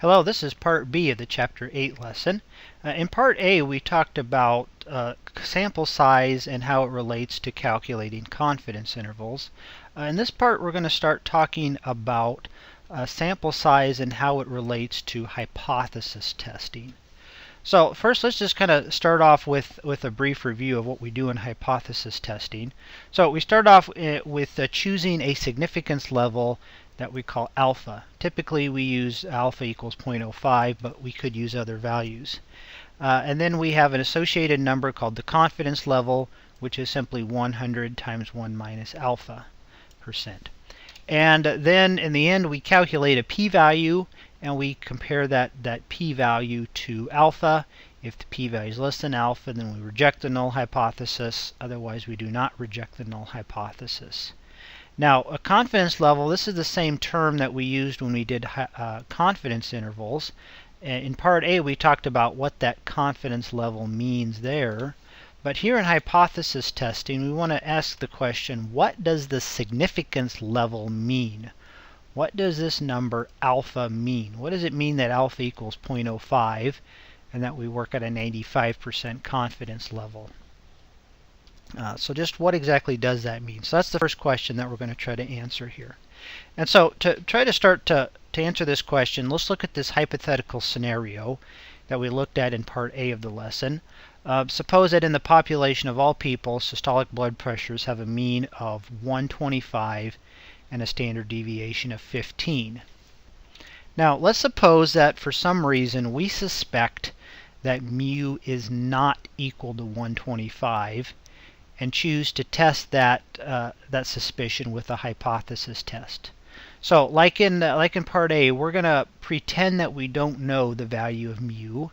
Hello, this is part B of the Chapter 8 lesson. In part A, we talked about sample size and how it relates to calculating confidence intervals. In this part, we're going to start talking about sample size and how it relates to hypothesis testing. So first, let's just kind of start off with a brief review of what we do in hypothesis testing. So we start off with choosing a significance level that we call alpha. Typically we use alpha equals 0.05, but we could use other values. And then we have an associated number called the confidence level, which is simply 100 times 1 minus alpha %. And then in the end we calculate a p-value, and we compare that p-value to alpha. If the p-value is less than alpha, then we reject the null hypothesis. Otherwise, we do not reject the null hypothesis. Now, a confidence level, this is the same term that we used when we did confidence intervals. In part A, we talked about what that confidence level means there. But here in hypothesis testing, we want to ask the question, what does the significance level mean? What does this number alpha mean? What does it mean that alpha equals 0.05 and that we work at a 95% confidence level? So just what exactly does that mean? So that's the first question that we're going to try to answer here. And so to try to start to answer this question, let's look at this hypothetical scenario that we looked at in part A of the lesson. Suppose that in the population of all people, systolic blood pressures have a mean of 125 and a standard deviation of 15. Now let's suppose that for some reason we suspect that mu is not equal to 125 and choose to test that suspicion with a hypothesis test. So like in part A, we're going to pretend that we don't know the value of mu,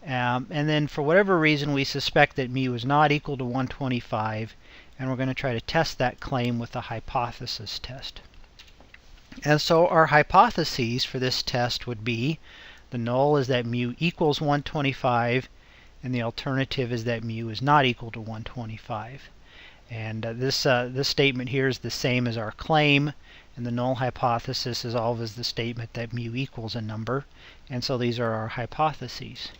and then for whatever reason we suspect that mu is not equal to 125, and we're going to try to test that claim with a hypothesis test. And so our hypotheses for this test would be the null is that mu equals 125, and the alternative is that mu is not equal to 125. And this statement here is the same as our claim, and the null hypothesis is always the statement that mu equals a number, and so these are our hypotheses.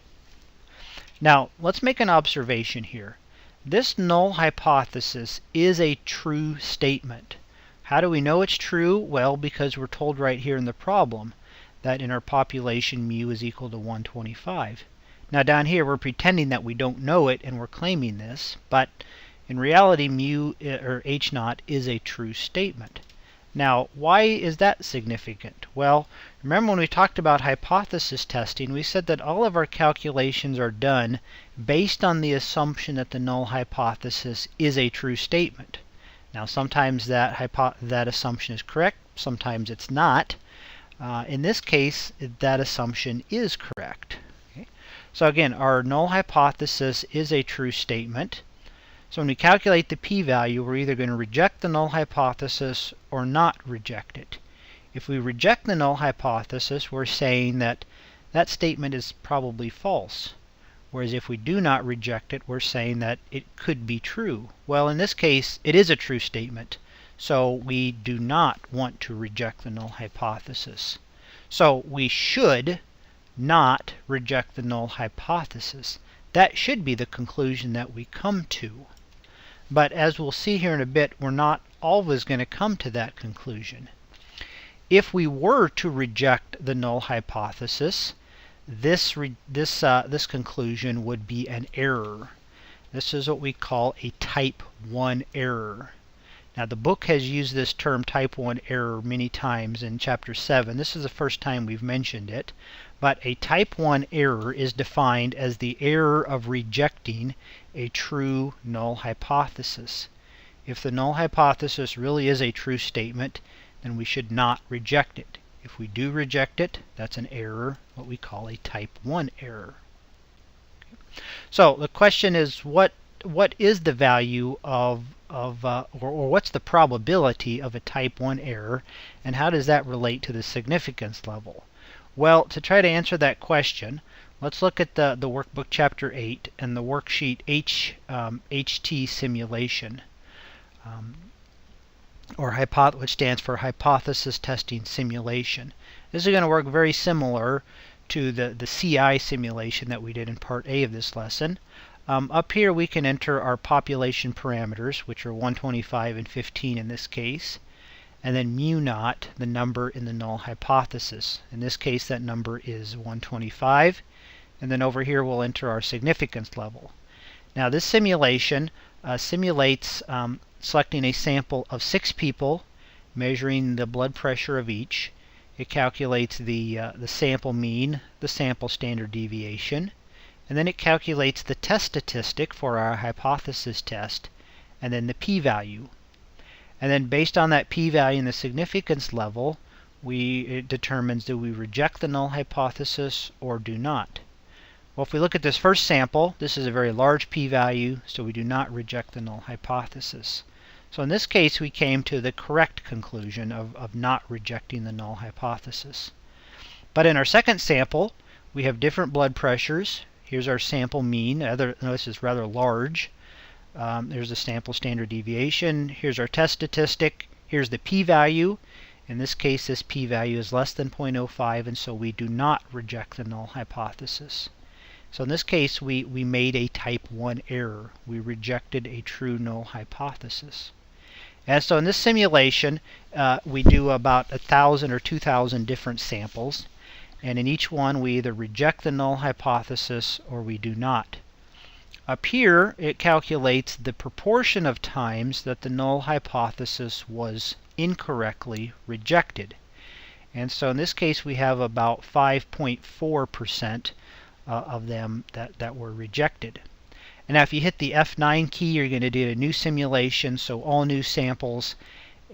Now let's make an observation here. This null hypothesis is a true statement. How do we know it's true? Well, because we're told right here in the problem that in our population mu is equal to 125. Now down here we're pretending that we don't know it and we're claiming this, but in reality mu or h naught is a true statement. Now why is that significant? Well, remember when we talked about hypothesis testing, we said that all of our calculations are done based on the assumption that the null hypothesis is a true statement. Now sometimes that assumption is correct, sometimes it's not. In this case, that assumption is correct. So again, our null hypothesis is a true statement. So when we calculate the p-value, we're either going to reject the null hypothesis or not reject it. If we reject the null hypothesis, we're saying that that statement is probably false. Whereas if we do not reject it, we're saying that it could be true. Well, in this case, it is a true statement, so we do not want to reject the null hypothesis. So we should not reject the null hypothesis. That should be the conclusion that we come to. But as we'll see here in a bit, we're not always going to come to that conclusion. If we were to reject the null hypothesis, this conclusion would be an error. This is what we call a type 1 error. Now the book has used this term type 1 error many times in chapter 7. This is the first time we've mentioned it. But a type 1 error is defined as the error of rejecting a true null hypothesis. If the null hypothesis really is a true statement, then we should not reject it. If we do reject it, that's an error, what we call a type 1 error. So the question is, what is the value or what's the probability of a type 1 error, and how does that relate to the significance level? Well, to try to answer that question, let's look at the workbook chapter 8 and the worksheet HT simulation, which stands for hypothesis testing simulation. This is going to work very similar to the CI simulation that we did in Part A of this lesson. Up here we can enter our population parameters, which are 125 and 15 in this case, and then mu naught, the number in the null hypothesis. In this case that number is 125, and then over here we'll enter our significance level. Now this simulation simulates selecting a sample of 6 people, measuring the blood pressure of each. It calculates the sample mean, the sample standard deviation, and then it calculates the test statistic for our hypothesis test, and then the p-value. And then based on that p-value and the significance level, it determines do we reject the null hypothesis or do not. Well, if we look at this first sample, this is a very large p-value, so we do not reject the null hypothesis. So in this case, we came to the correct conclusion of not rejecting the null hypothesis. But in our second sample, we have different blood pressures. Here's our sample mean. Notice it's rather large. There's the sample standard deviation. Here's our test statistic. Here's the p-value. In this case, this p-value is less than 0.05, and so we do not reject the null hypothesis. So in this case, we made a type 1 error. We rejected a true null hypothesis. And so in this simulation, we do about 1,000 or 2,000 different samples. And in each one, we either reject the null hypothesis or we do not. Up here, it calculates the proportion of times that the null hypothesis was incorrectly rejected. And so in this case, we have about 5.4% of them that were rejected. And now if you hit the F9 key, you're going to do a new simulation, so all new samples,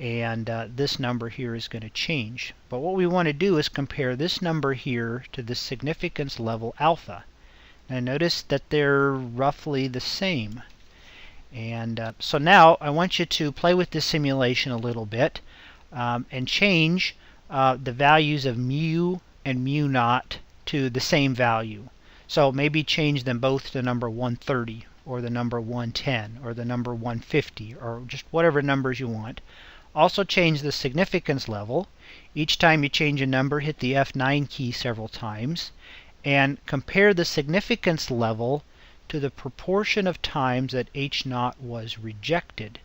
and this number here is going to change. But what we want to do is compare this number here to the significance level alpha. And notice that they're roughly the same. And so now I want you to play with this simulation a little bit and change the values of mu and mu naught to the same value. So maybe change them both to number 130 or the number 110 or the number 150 or just whatever numbers you want. Also change the significance level. Each time you change a number, hit the F9 key several times and compare the significance level to the proportion of times that H0 was rejected.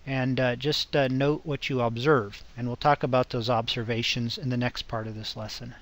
And just note what you observe. And we'll talk about those observations in the next part of this lesson.